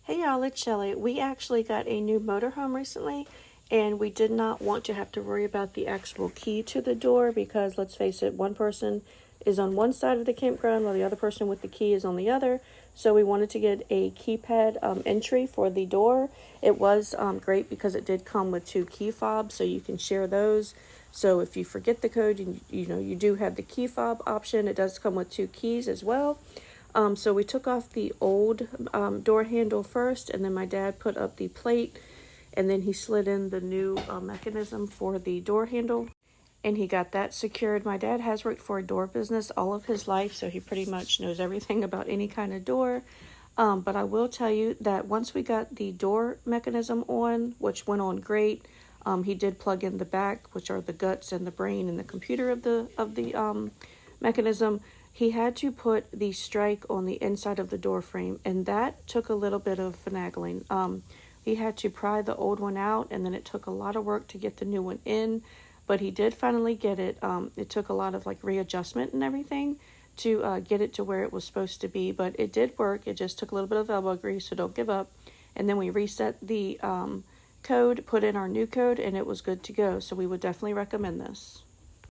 Hey y'all, it's Shelly. We actually got a new motorhome recently, and we did not want to have to worry about the actual key to the door because, let's face it, one person is on one side of the campground while the other person with the key is on the other. So we wanted to get a keypad entry for the door. It was great because it did come with 2 key fobs, so you can share those. So if you forget the code, you do have the key fob option. It does come with 2 keys as well. So we took off the old door handle first, and then my dad put up the plate, and then he slid in the new mechanism for the door handle, and he got that secured. My dad has worked for a door business all of his life, so he pretty much knows everything about any kind of door. But I will tell you that once we got the door mechanism on, which went on great, he did plug in the back, which are the guts and the brain and the computer of the mechanism. He had to put the strike on the inside of the door frame, and that took a little bit of finagling. He had to pry the old one out, and then it took a lot of work to get the new one in, but he did finally get it. It took a lot of readjustment and everything to get it to where it was supposed to be, but it did work. It just took a little bit of elbow grease, so don't give up. And then we reset the code, put in our new code, and it was good to go. So we would definitely recommend this.